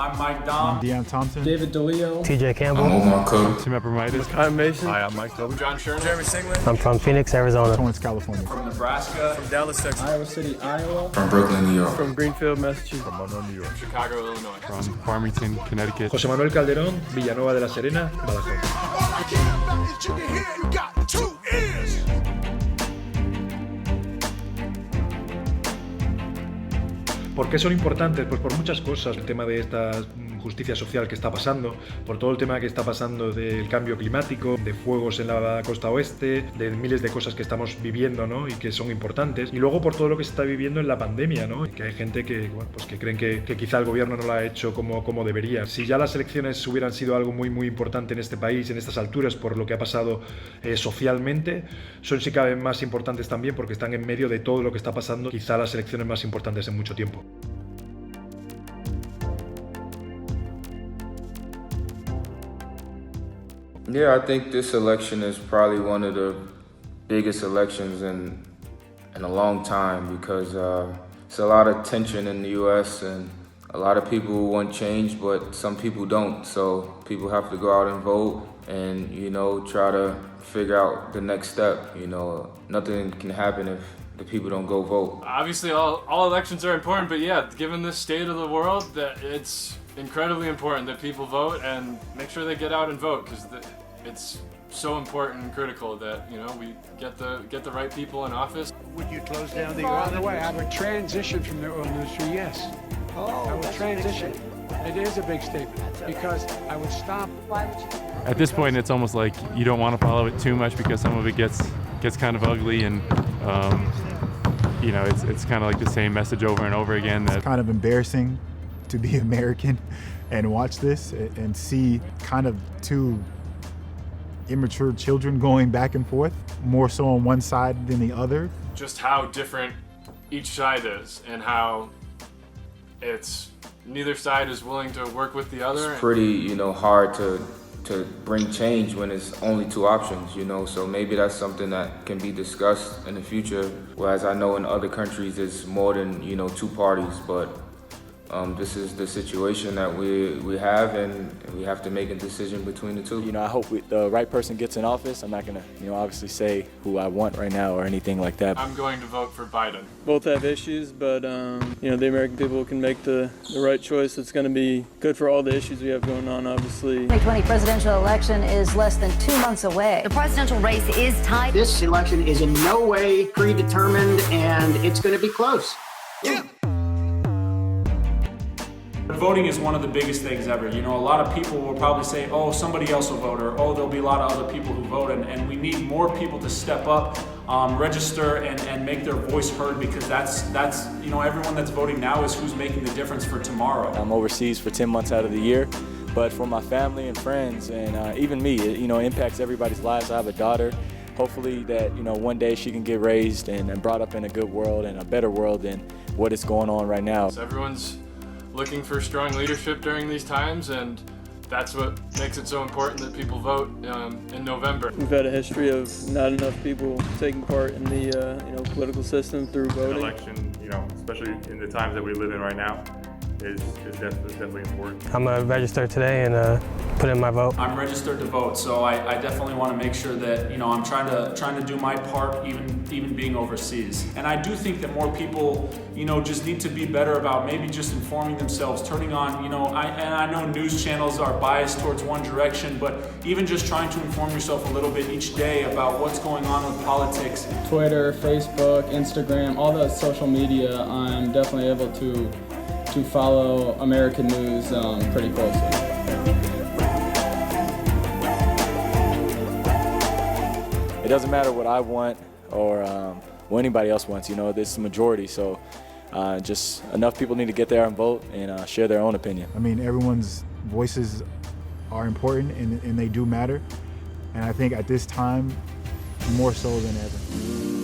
I'm Mike Dom. I'm Deion Thompson. David DeLeo. TJ Campbell. I'm Omar Cook. Tim Eppermitis. Kyle Mason. Hi, I'm Mike Tobin. John Sherman. Jeremy Singleton. I'm from Phoenix, Arizona. Torrance, California. From Nebraska. From Dallas, Texas. Iowa City, Iowa. From Brooklyn, New York. From Greenfield, Massachusetts. From Monroe, New York. Chicago, Illinois. From Farmington, Connecticut. José Manuel Calderón, Villanueva de la Serena, Badajoz. ¿Por qué son importantes? Pues por muchas cosas. El tema de esta justicia social que está pasando, por todo el tema que está pasando del cambio climático, de fuegos en la costa oeste, de miles de cosas que estamos viviendo, ¿no? Y que son importantes. Y luego por todo lo que se está viviendo en la pandemia, ¿no? Y que hay gente que, bueno, pues que creen que quizá el gobierno no lo ha hecho como debería. Si ya las elecciones hubieran sido algo muy importante en este país, en estas alturas, por lo que ha pasado socialmente, son si cabe más importantes también porque están en medio de todo lo que está pasando, quizá las elecciones más importantes en mucho tiempo. Yeah, I think this election is probably one of the biggest elections in a long time because it's a lot of tension in the U.S. and a lot of people want change, but some people don't. So people have to go out and vote and, you know, try to figure out the next step. You know, nothing can happen if the people don't go vote. Obviously, all elections are important, but yeah, given the state of the world, that it's incredibly important that people vote and make sure they get out and vote because it's so important and critical that, you know, we get the right people in office. Would you close down the oil? By the way, I would transition from the oil industry, yes. I would transition. It is a big statement because I would stop. Why would you? At this point, it's almost like you don't want to follow it too much because some of it gets kind of ugly and you know, it's kind of like the same message over and over again. It's kind of embarrassing to be American and watch this and see kind of two immature children going back and forth, more so on one side than the other. Just how different each side is and how it's neither side is willing to work with the other. It's pretty, you know, hard to bring change when it's only two options, you know, so maybe that's something that can be discussed in the future, whereas I know in other countries it's more than, you know, two parties, but this is the situation that we have, and we have to make a decision between the two. You know, I hope the right person gets in office. I'm not going to, you know, obviously say who I want right now or anything like that. I'm going to vote for Biden. Both have issues, but, you know, the American people can make the right choice that's going to be good for all the issues we have going on, obviously. The 2020 presidential election is less than 2 months away. The presidential race is tight. This election is in no way predetermined, and it's going to be close. Yeah. Voting is one of the biggest things ever. You know, a lot of people will probably say, oh, somebody else will vote, or oh, there'll be a lot of other people who vote, and we need more people to step up, register, and make their voice heard, because that's you know, everyone that's voting now is who's making the difference for tomorrow. I'm overseas for 10 months out of the year, but for my family and friends, and even me, it, you know, impacts everybody's lives. I have a daughter. Hopefully that, you know, one day she can get raised and brought up in a good world and a better world than what is going on right now. So everyone's looking for strong leadership during these times, and that's what makes it so important that people vote in November. We've had a history of not enough people taking part in the you know, political system through voting. An election, you know, especially in the times that we live in right now, is definitely important. I'm gonna register today and put in my vote. I'm registered to vote, so I definitely want to make sure that, you know, I'm trying to do my part, even being overseas. And I do think that more people, you know, just need to be better about maybe just informing themselves, turning on, you know, I know news channels are biased towards one direction, but even just trying to inform yourself a little bit each day about what's going on with politics. Twitter, Facebook, Instagram, all the social media, I'm definitely able to follow American news pretty closely. It doesn't matter what I want or what anybody else wants, you know, this is the majority, so just enough people need to get there and vote and share their own opinion. I mean, everyone's voices are important and they do matter, and I think at this time, more so than ever.